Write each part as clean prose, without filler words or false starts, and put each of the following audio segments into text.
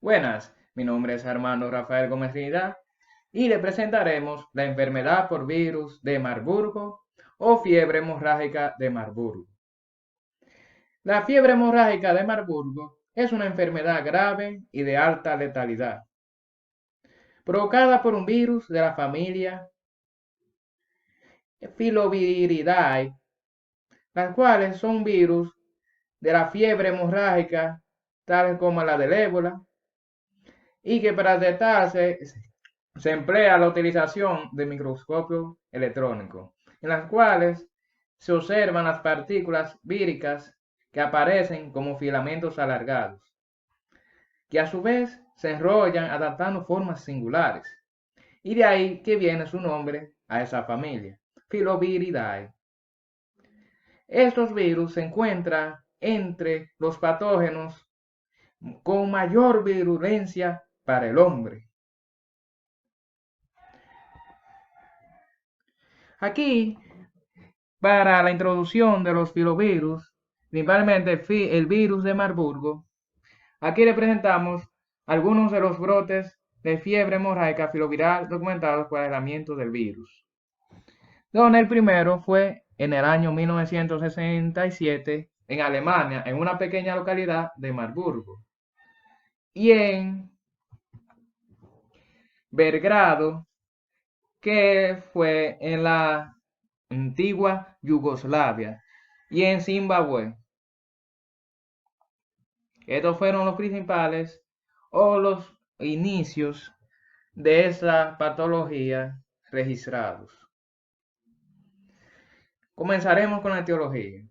Buenas, mi nombre es Armando Rafael Gómez Trinidad y le presentaremos la enfermedad por virus de Marburgo o fiebre hemorrágica de Marburgo. La fiebre hemorrágica de Marburgo es una enfermedad grave y de alta letalidad, provocada por un virus de la familia Filoviridae, las cuales son virus de la fiebre hemorrágica, tales como la del ébola, y que para tratarse se emplea la utilización de microscopio electrónico, en las cuales se observan las partículas víricas que aparecen como filamentos alargados, que a su vez se enrollan adaptando formas singulares, y de ahí que viene su nombre a esa familia, Filoviridae. Estos virus se encuentran entre los patógenos con mayor virulencia para el hombre. Aquí, para la introducción de los filovirus, principalmente el virus de Marburgo, aquí le presentamos algunos de los brotes de fiebre hemorrágica filoviral documentados por aislamiento del virus. Donde el primero fue en el año 1967 en Alemania, en una pequeña localidad de Marburgo. Y en Belgrado, que fue en la antigua Yugoslavia, y en Zimbabue. Estos fueron los principales o los inicios de esa patología registrados. Comenzaremos con la etiología.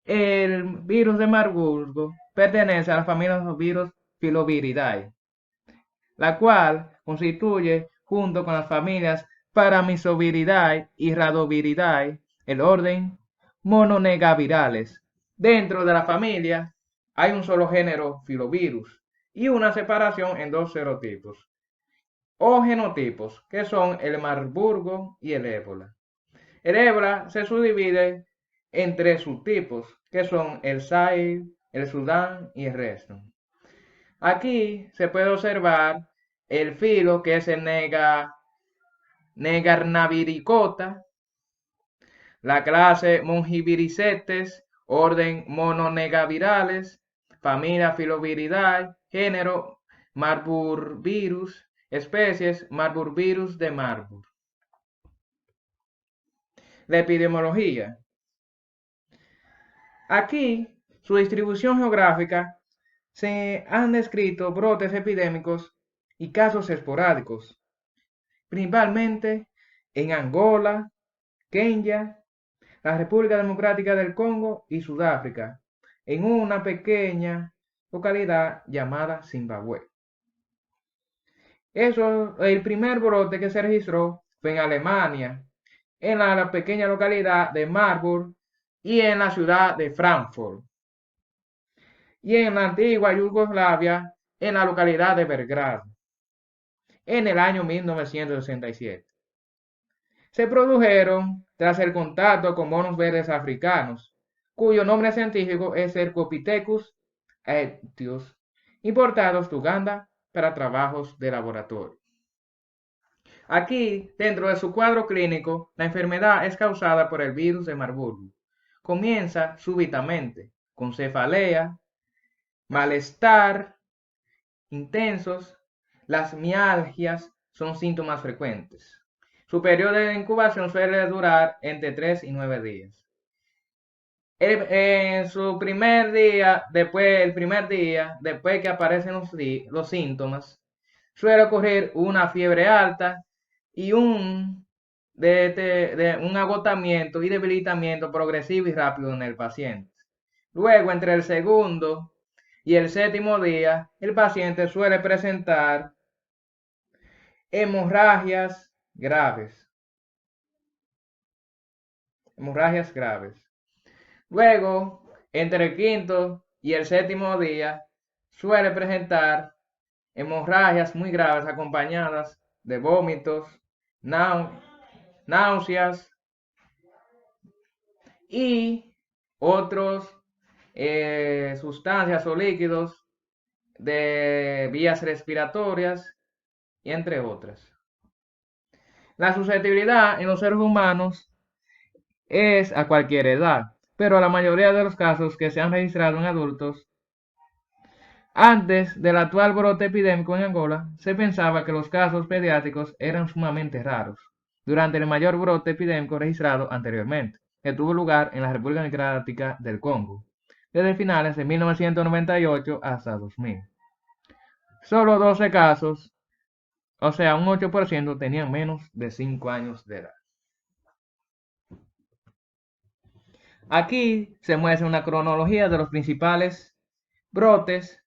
El virus de Marburgo pertenece a la familia de los virus Filoviridae, la cual constituye, junto con las familias Paramyxoviridae y Rhabdoviridae, el orden Mononegavirales. Dentro de la familia hay un solo género filovirus y una separación en dos serotipos o genotipos, que son el Marburgo y el ébola. El ébola se subdivide en tres subtipos, que son el Zaire, el Sudán y el resto. Aquí se puede observar el filo, que es el Negarnaviricota, la clase Mongiviricetes, orden Mononegavirales, familia Filoviridae, género Marburvirus, especies Marburvirus de Marburg. La epidemiología. Aquí, su distribución geográfica, se han descrito brotes epidémicos y casos esporádicos, principalmente en Angola, Kenia, la República Democrática del Congo y Sudáfrica, en una pequeña localidad llamada Zimbabue. El primer brote que se registró fue en Alemania, en la pequeña localidad de Marburg y en la ciudad de Frankfurt, y en la antigua Yugoslavia, en la localidad de Belgrado, en el año 1967. Se produjeron tras el contacto con monos verdes africanos, cuyo nombre científico es Cercopithecus aetius, importados de Uganda para trabajos de laboratorio. Aquí, dentro de su cuadro clínico, la enfermedad es causada por el virus de Marburgo. Comienza súbitamente con cefalea, malestar intensos. Las mialgias son síntomas frecuentes. Su periodo de incubación suele durar entre 3 y 9 días. En su primer día, después que aparecen los síntomas, suele ocurrir una fiebre alta y un agotamiento y debilitamiento progresivo y rápido en el paciente. Luego, entre el segundo y el séptimo día, el paciente suele presentar hemorragias graves. Hemorragias graves. Luego, entre el quinto y el séptimo día, suele presentar hemorragias muy graves acompañadas de vómitos, náuseas y otros sustancias o líquidos de vías respiratorias y entre otras. La susceptibilidad en los seres humanos es a cualquier edad, pero la mayoría de los casos que se han registrado en adultos antes del actual brote epidémico en Angola, se pensaba que los casos pediátricos eran sumamente raros, durante el mayor brote epidémico registrado anteriormente, que tuvo lugar en la República Democrática del Congo, desde finales de 1998 hasta 2000. Solo 12 casos, o sea, un 8%, tenían menos de 5 años de edad. Aquí se muestra una cronología de los principales brotes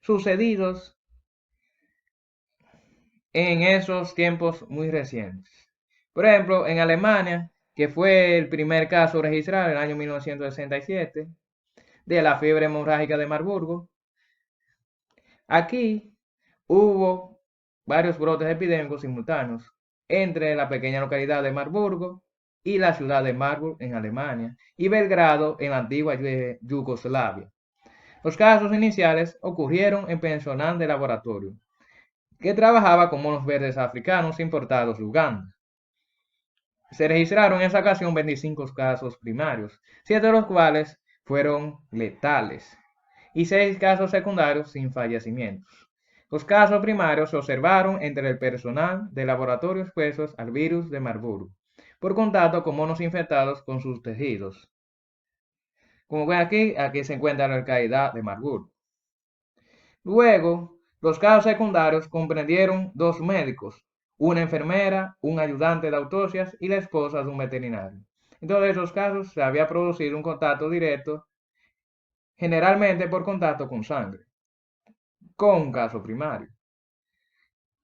sucedidos en esos tiempos muy recientes. Por ejemplo, en Alemania, que fue el primer caso registrado en el año 1967 de la fiebre hemorrágica de Marburgo, aquí hubo varios brotes epidémicos simultáneos entre la pequeña localidad de Marburgo y la ciudad de Marburg en Alemania y Belgrado en la antigua Yugoslavia. Los casos iniciales ocurrieron en personal de laboratorio que trabajaba con monos verdes africanos importados de Uganda. Se registraron en esa ocasión 25 casos primarios, 7 de los cuales fueron letales y 6 casos secundarios sin fallecimientos. Los casos primarios se observaron entre el personal de laboratorio expuestos al virus de Marburg por contacto con monos infectados con sus tejidos. Como ven aquí se encuentra la localidad de Marburg. Luego, los casos secundarios comprendieron 2 médicos, una enfermera, un ayudante de autopsias y la esposa de un veterinario. En todos esos casos se había producido un contacto directo, generalmente por contacto con sangre, con un caso primario.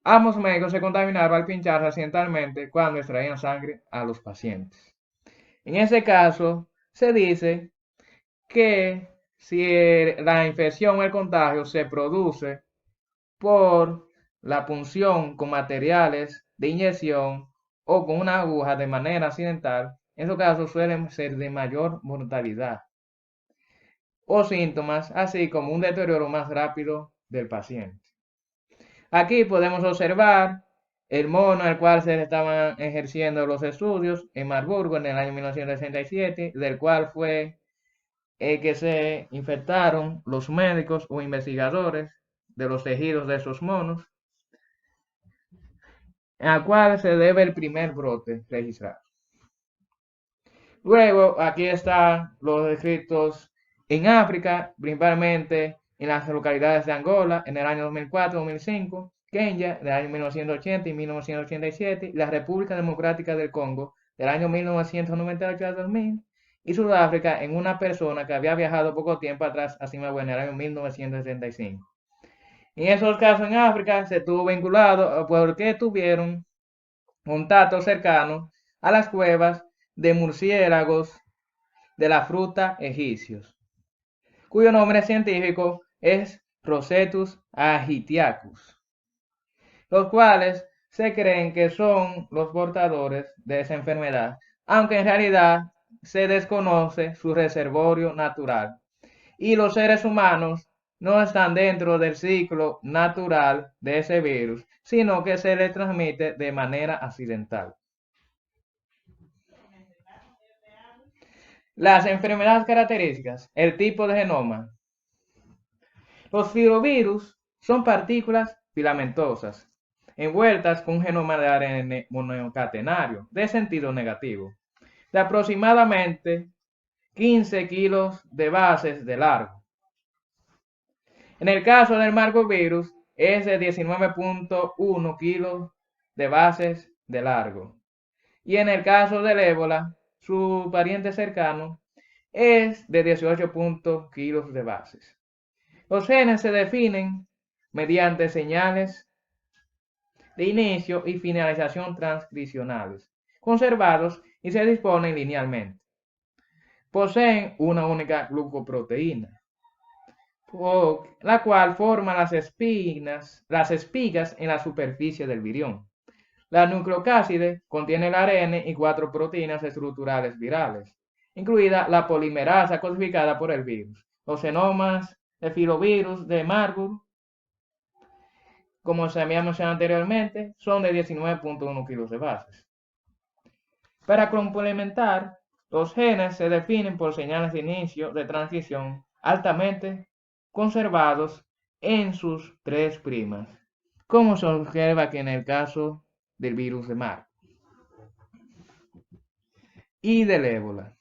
Ambos médicos se contaminaron al pincharse accidentalmente cuando extraían sangre a los pacientes. En ese caso, se dice que si la infección o el contagio se produce por la punción con materiales de inyección o con una aguja de manera accidental, en esos casos suelen ser de mayor mortalidad o síntomas, así como un deterioro más rápido del paciente. Aquí podemos observar el mono al cual se estaban ejerciendo los estudios en Marburgo en el año 1967, del cual fue que se infectaron los médicos o investigadores de los tejidos de esos monos, al cual se debe el primer brote registrado. Luego, aquí están los descritos en África, principalmente en las localidades de Angola en el año 2004-2005, Kenia en el año 1980 y 1987, y la República Democrática del Congo del año 1998 a 2000, y Sudáfrica en una persona que había viajado poco tiempo atrás a Zimbabue en el año 1975. En esos casos en África se estuvo vinculado porque tuvieron contacto cercano a las cuevas de murciélagos de la fruta egipcios, cuyo nombre científico es Rosetus agitiacus, los cuales se creen que son los portadores de esa enfermedad, aunque en realidad se desconoce su reservorio natural y los seres humanos no están dentro del ciclo natural de ese virus, sino que se le transmite de manera accidental. Las enfermedades características, el tipo de genoma. Los filovirus son partículas filamentosas, envueltas con un genoma de ARN monocatenario de sentido negativo, de aproximadamente 15 kilos de bases de largo. En el caso del marburgvirus es de 19.1 kilos de bases de largo. Y en el caso del ébola, su pariente cercano es de 18 kilos de bases. Los genes se definen mediante señales de inicio y finalización transcripcionales, conservados y se disponen linealmente. Poseen una única glucoproteína, la cual forma las espigas en la superficie del virión. La nucleocáside contiene el ARN y 4 proteínas estructurales virales, incluida la polimerasa codificada por el virus. Los genomas de filovirus de Marburg, como se había mencionado anteriormente, son de 19.1 kilos de bases. Para complementar, los genes se definen por señales de inicio de transición altamente conservados en sus 3', como se observa aquí en el caso del virus de Marburg y del ébola,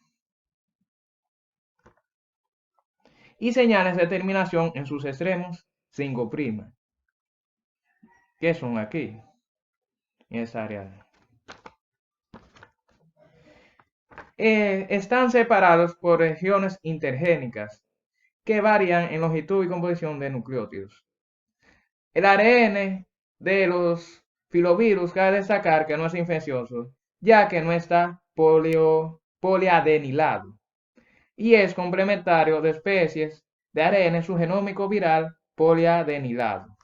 y señales de terminación en sus extremos 5', que son aquí, en esa área. Están separados por regiones intergénicas que varían en longitud y composición de nucleótidos. El ARN de los filovirus cabe destacar que no es infeccioso, ya que no está poliadenilado y es complementario de especies de ARN subgenómico viral poliadenilado.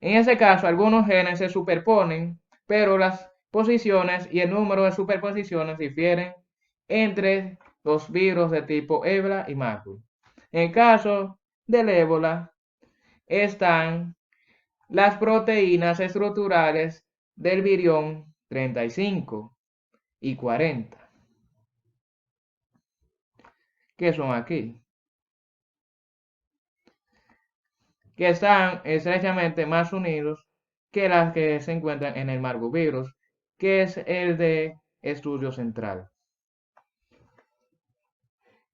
En ese caso, algunos genes se superponen, pero las posiciones y el número de superposiciones difieren entre los virus de tipo ébola y Marburg. En el caso del ébola, están las proteínas estructurales del virión 35 y 40, que son aquí, que están estrechamente más unidos que las que se encuentran en el marburvirus, que es el de estudio central.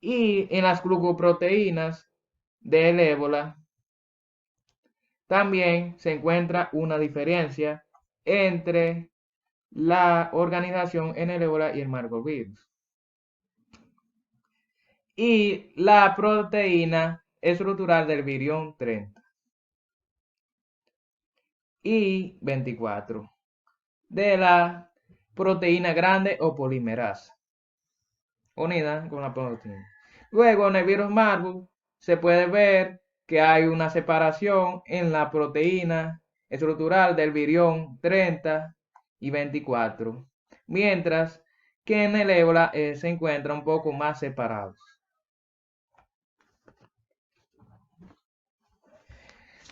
Y en las glucoproteínas del ébola también se encuentra una diferencia entre la organización en el ébola y el marburvirus. Y la proteína estructural del virión 30 y 24 de la proteína grande o polimerasa unida con la proteína. Luego, en el virus Marburg se puede ver que hay una separación en la proteína estructural del virión 30 y 24, mientras que en el ébola se encuentra un poco más separados.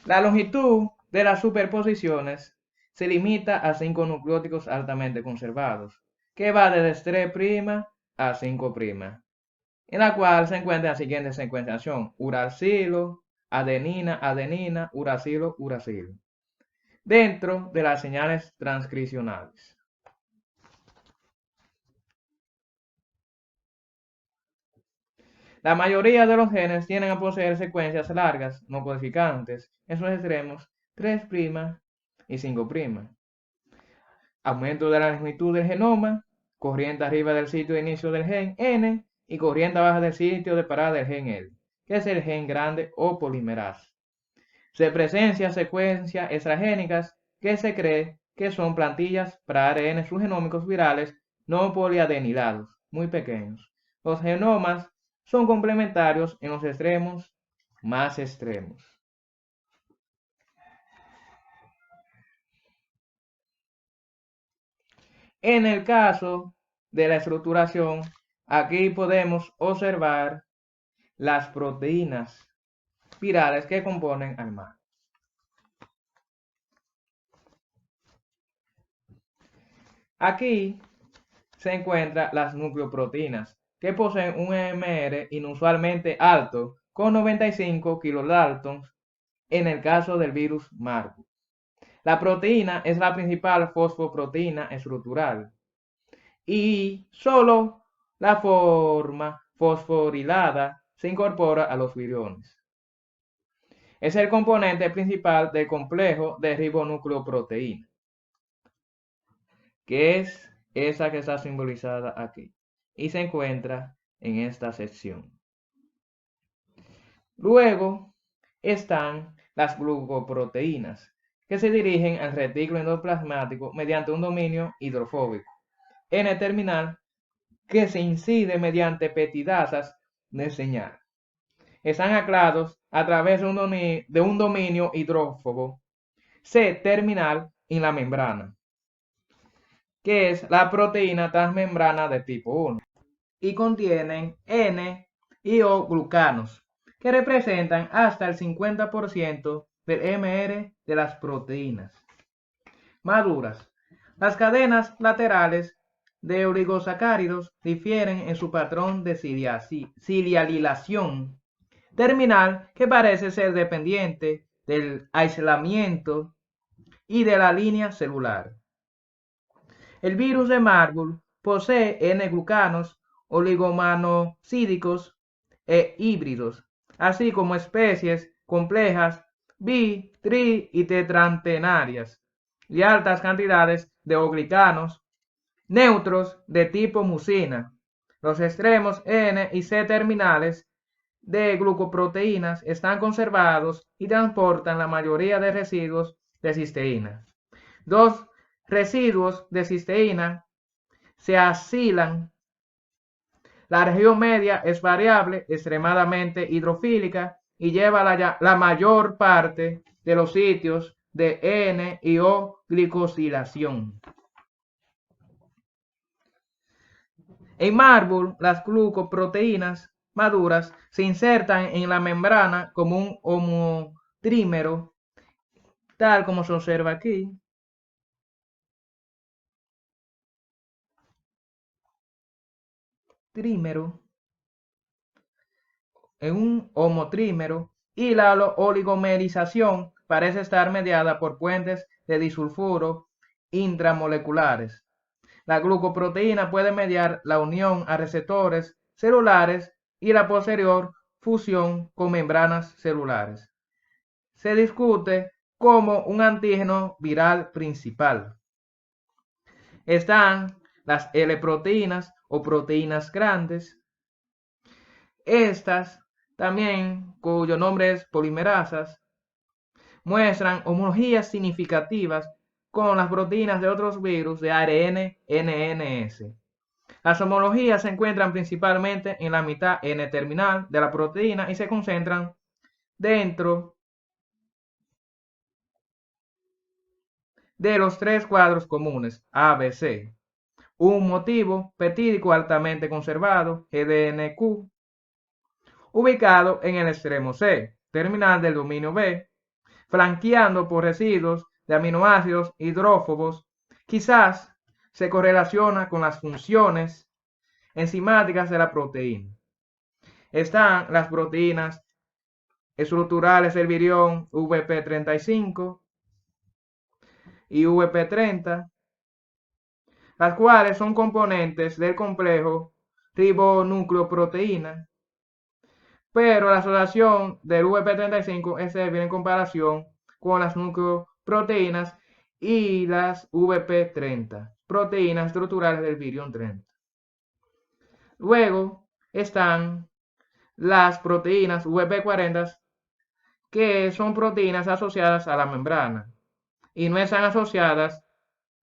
La longitud de las superposiciones se limita a 5 nucleótidos altamente conservados, que va desde 3' a 5', en la cual se encuentra la siguiente secuenciación: uracilo, adenina, adenina, uracilo, uracilo, dentro de las señales transcripcionales. La mayoría de los genes tienden a poseer secuencias largas, no codificantes, en sus extremos 3' y 5'. Aumento de la longitud del genoma, corriente arriba del sitio de inicio del gen N y corriente abajo del sitio de parada del gen L, que es el gen grande o polimerasa. Se presencian secuencias extragénicas que se cree que son plantillas para ARN subgenómicos virales no poliadenilados, muy pequeños. Los genomas son complementarios en los extremos más extremos. En el caso de la estructuración, aquí podemos observar las proteínas virales que componen al mar. Aquí se encuentran las nucleoproteínas, que poseen un MR inusualmente alto, con 95 kilodaltons en el caso del virus Marburg. La proteína es la principal fosfoproteína estructural y solo la forma fosforilada se incorpora a los viriones. Es el componente principal del complejo de ribonucleoproteína, que es esa que está simbolizada aquí y se encuentra en esta sección. Luego están las glucoproteínas, que se dirigen al retículo endoplasmático mediante un dominio hidrofóbico N-terminal que se incide mediante peptidasas de señal. Están anclados a través de un dominio hidrófobo C-terminal en la membrana, que es la proteína transmembrana de tipo 1, y contienen N y O glucanos, que representan hasta el 50% del MR de las proteínas maduras. Las cadenas laterales de oligosacáridos difieren en su patrón de cilialización terminal, que parece ser dependiente del aislamiento y de la línea celular. El virus de Marburg posee N-glucanos oligomonosídicos e híbridos, así como especies complejas bi-, tri- y tetraantenarias, y altas cantidades de oglicanos neutros de tipo mucina. Los extremos N y C terminales de glucoproteínas están conservados y transportan la mayoría de residuos de cisteína. Dos residuos de cisteína se asilan. La región media es variable, extremadamente hidrofílica y lleva la mayor parte de los sitios de N y O glicosilación. En Marburg, las glucoproteínas maduras se insertan en la membrana como un homotrímero, tal como se observa aquí. Trímero, en un homotrímero, y la oligomerización parece estar mediada por puentes de disulfuro intramoleculares. La glucoproteína puede mediar la unión a receptores celulares y la posterior fusión con membranas celulares. Se discute como un antígeno viral principal. Están las L-proteínas o proteínas grandes. Estas también, cuyo nombre es polimerasas, muestran homologías significativas con las proteínas de otros virus de ARN NNS. Las homologías se encuentran principalmente en la mitad N-terminal de la proteína y se concentran dentro de los tres cuadros comunes ABC. Un motivo peptídico altamente conservado, GDNQ, ubicado en el extremo C, terminal del dominio B, flanqueando por residuos de aminoácidos hidrófobos. Quizás se correlaciona con las funciones enzimáticas de la proteína. Están las proteínas estructurales del virión VP35 y VP30, las cuales son componentes del complejo ribonucleoproteína, pero la asociación del VP35 es débil en comparación con las nucleoproteínas y las VP30, proteínas estructurales del virión 30. Luego están las proteínas VP40, que son proteínas asociadas a la membrana y no están asociadas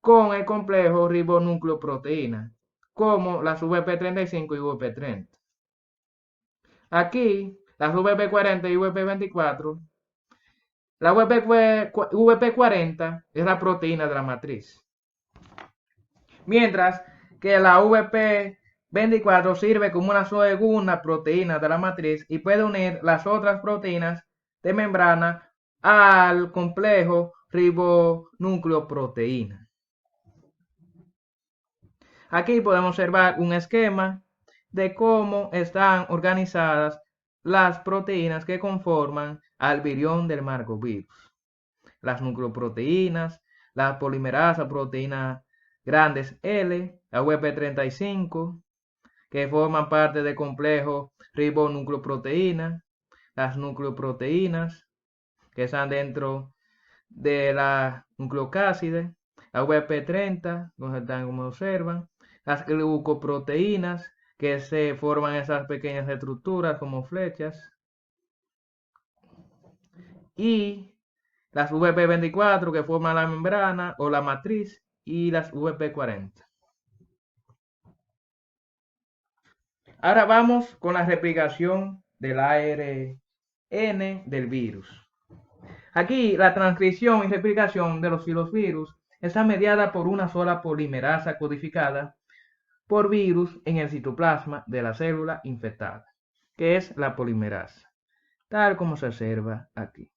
con el complejo ribonucleoproteína, como las VP35 y VP30. Aquí, las VP40 y VP24, la VP40 es la proteína de la matriz, mientras que la VP24 sirve como una segunda proteína de la matriz y puede unir las otras proteínas de membrana al complejo ribonucleoproteína. Aquí podemos observar un esquema de cómo están organizadas las proteínas que conforman al virión del marcovirus. Las nucleoproteínas, la polimerasa proteínas grandes L, la VP35, que forman parte del complejo ribonucleoproteína, las nucleoproteínas, que están dentro de la nucleocáside, la VP30, donde están como observan, las glucoproteínas, que se forman esas pequeñas estructuras como flechas, y las VP24, que forman la membrana o la matriz, y las VP40. Ahora vamos con la replicación del ARN del virus. Aquí la transcripción y replicación de los filovirus está mediada por una sola polimerasa codificada por virus en el citoplasma de la célula infectada, que es la polimerasa. tal como se observa aquí.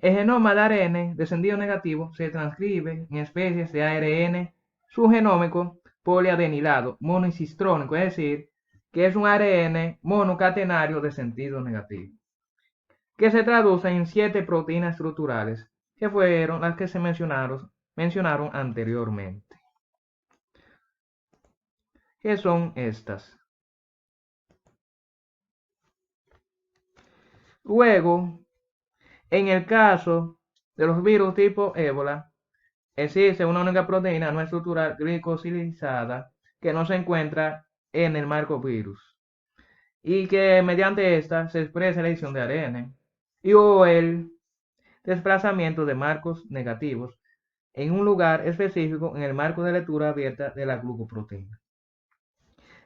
El genoma de ARN de sentido negativo se transcribe en especies de ARN subgenómico poliadenilado monocisitrónico, es decir, que es un ARN monocatenario de sentido negativo, que se traduce en 7 proteínas estructurales, que fueron las que se mencionaron anteriormente, que son estas. Luego, en el caso de los virus tipo ébola, existe una única proteína no estructural glicosilizada que no se encuentra en el marco virus y que mediante esta se expresa la edición de ARN y o el desplazamiento de marcos negativos en un lugar específico en el marco de lectura abierta de la glucoproteína.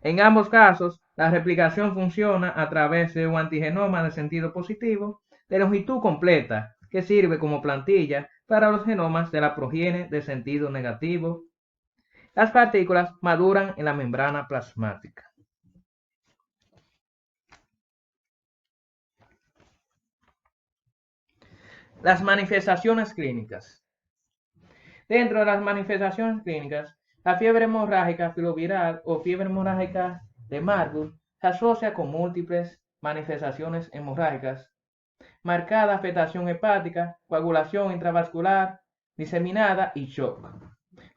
En ambos casos, la replicación funciona a través de un antigenoma de sentido positivo de longitud completa que sirve como plantilla para los genomas de la progenie de sentido negativo. Las partículas maduran en la membrana plasmática. Las manifestaciones clínicas. Dentro de las manifestaciones clínicas, la fiebre hemorrágica filoviral o fiebre hemorrágica de Marburg se asocia con múltiples manifestaciones hemorrágicas, marcada afectación hepática, coagulación intravascular, diseminada y shock.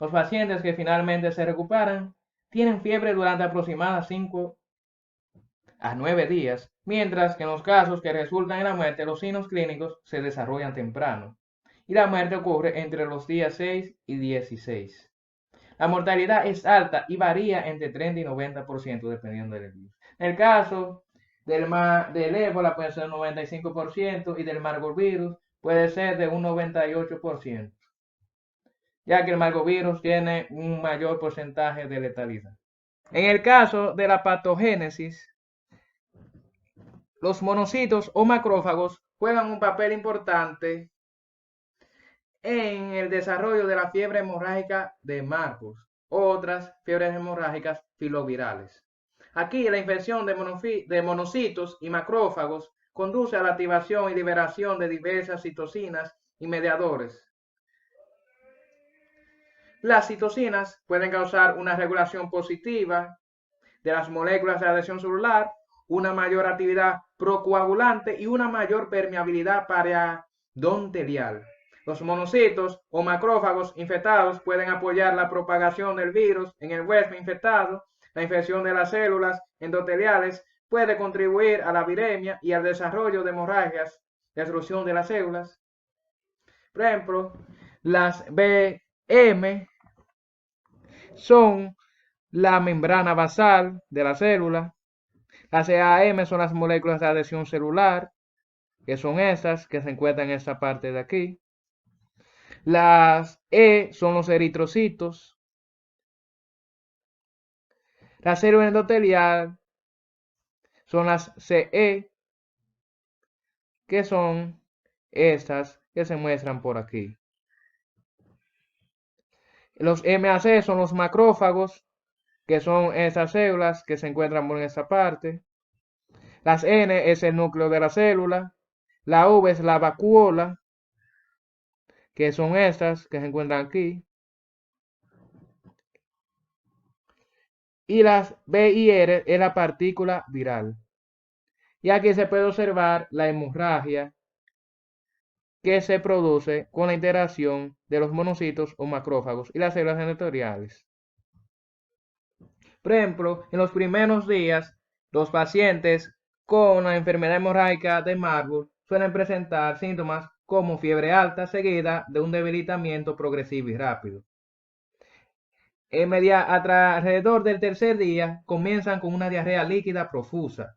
Los pacientes que finalmente se recuperan tienen fiebre durante aproximadamente 5 a 9 días, mientras que en los casos que resultan en la muerte los signos clínicos se desarrollan temprano y la muerte ocurre entre los días 6 y 16. La mortalidad es alta y varía entre 30 y 90% dependiendo del virus. En el caso del ébola puede ser un 95% y del marburvirus puede ser de un 98%, ya que el marburvirus tiene un mayor porcentaje de letalidad. En el caso de la patogénesis, los monocitos o macrófagos juegan un papel importante en el desarrollo de la fiebre hemorrágica de Marburg, otras fiebres hemorrágicas filovirales. Aquí la infección de monocitos y macrófagos conduce a la activación y liberación de diversas citocinas y mediadores. Las citocinas pueden causar una regulación positiva de las moléculas de adhesión celular, una mayor actividad procoagulante y una mayor permeabilidad periodonterial. Los monocitos o macrófagos infectados pueden apoyar la propagación del virus en el huésped infectado. La infección de las células endoteliales puede contribuir a la viremia y al desarrollo de hemorragias, destrucción de las células. Por ejemplo, las BM son la membrana basal de la célula. Las EAM son las moléculas de adhesión celular, que son estas que se encuentran en esta parte de aquí. Las E son los eritrocitos. La célula endotelial son las CE, que son estas que se muestran por aquí. Los MAC son los macrófagos, que son esas células que se encuentran por esta parte. Las N es el núcleo de la célula. La V es la vacuola, que son estas que se encuentran aquí. Y las B y R es la partícula viral. Y aquí se puede observar la hemorragia que se produce con la interacción de los monocitos o macrófagos y las células endoteliales. Por ejemplo, en los primeros días, los pacientes con la enfermedad hemorrágica de Marburg suelen presentar síntomas como fiebre alta seguida de un debilitamiento progresivo y rápido. Alrededor del tercer día comienzan con una diarrea líquida profusa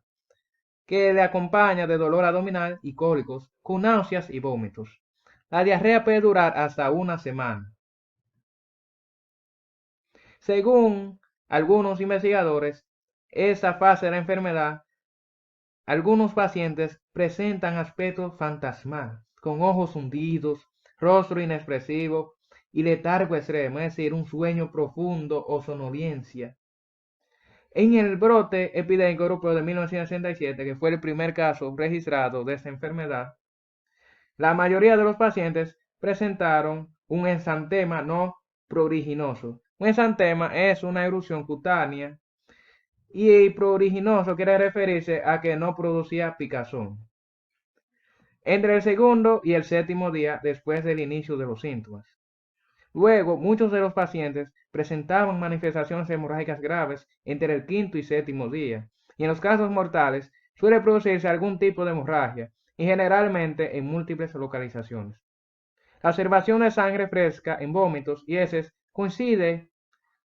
que le acompaña de dolor abdominal y cólicos, con náuseas y vómitos. La diarrea puede durar hasta una semana. Según algunos investigadores, esta fase de la enfermedad, algunos pacientes presentan aspecto fantasmal, con ojos hundidos, rostro inexpresivo y letargo extremo, es decir, un sueño profundo o somnolencia. En el brote epidémico europeo de 1967, que fue el primer caso registrado de esta enfermedad, la mayoría de los pacientes presentaron un exantema no pruriginoso. Un exantema es una erupción cutánea y pruriginoso quiere referirse a que no producía picazón entre el segundo y el séptimo día después del inicio de los síntomas. Luego, muchos de los pacientes presentaban manifestaciones hemorrágicas graves entre el quinto y séptimo día, y en los casos mortales suele producirse algún tipo de hemorragia, y generalmente en múltiples localizaciones. La observación de sangre fresca en vómitos y heces coincide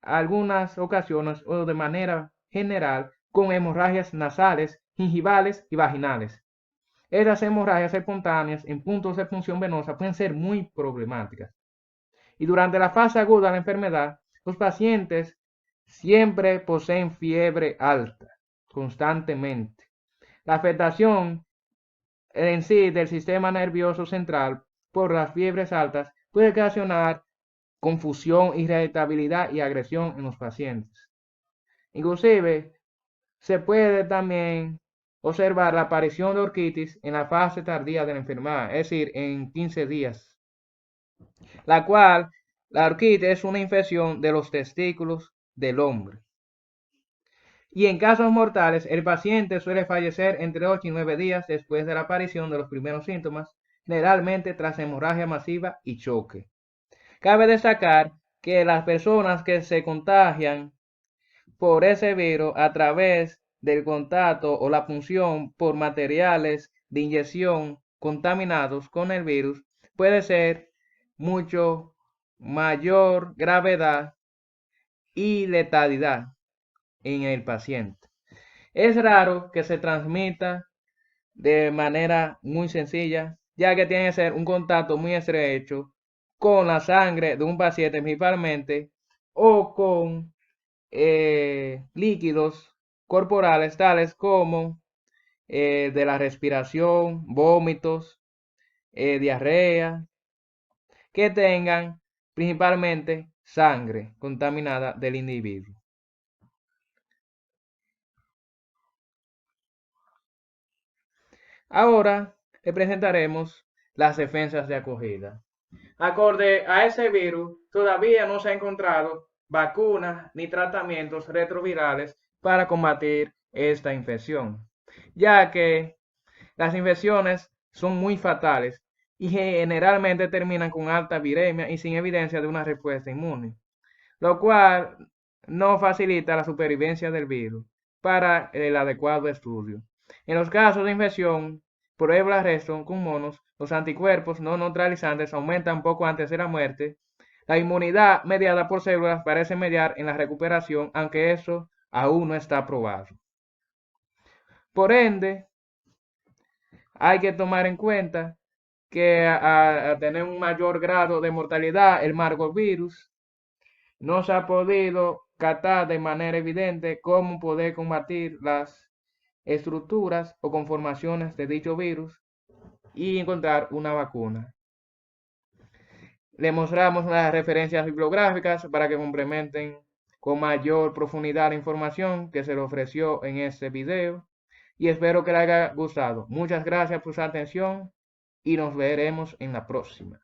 algunas ocasiones o de manera general con hemorragias nasales, gingivales y vaginales. Estas hemorragias espontáneas en puntos de función venosa pueden ser muy problemáticas. Y durante la fase aguda de la enfermedad, los pacientes siempre poseen fiebre alta, constantemente. La afectación en sí del sistema nervioso central por las fiebres altas puede ocasionar confusión, irritabilidad y agresión en los pacientes. Inclusive, se puede también observar la aparición de orquitis en la fase tardía de la enfermedad, es decir, en 15 días, la cual la orquitis es una infección de los testículos del hombre. Y en casos mortales, el paciente suele fallecer entre 8 y 9 días después de la aparición de los primeros síntomas, generalmente tras hemorragia masiva y choque. Cabe destacar que las personas que se contagian por ese virus a través del contacto o la punción por materiales de inyección contaminados con el virus puede ser mucho mayor gravedad y letalidad en el paciente. Es raro que se transmita de manera muy sencilla, ya que tiene que ser un contacto muy estrecho con la sangre de un paciente principalmente o con líquidos corporales tales como de la respiración, vómitos, diarrea, que tengan principalmente sangre contaminada del individuo. Ahora le presentaremos las defensas de acogida. Acorde a ese virus, todavía no se ha encontrado vacunas ni tratamientos retrovirales para combatir esta infección, ya que las infecciones son muy fatales y generalmente terminan con alta viremia y sin evidencia de una respuesta inmune, lo cual no facilita la supervivencia del virus para el adecuado estudio. En los casos de infección por ébola resto con monos, los anticuerpos no neutralizantes aumentan poco antes de la muerte. La inmunidad mediada por células parece mediar en la recuperación, aunque eso aún no está probado. Por ende, hay que tomar en cuenta que a tener un mayor grado de mortalidad, el margovirus no se ha podido catar de manera evidente cómo poder combatir las estructuras o conformaciones de dicho virus y encontrar una vacuna. Le mostramos las referencias bibliográficas para que complementen con mayor profundidad la información que se le ofreció en este video y espero que les haya gustado. Muchas gracias por su atención y nos veremos en la próxima.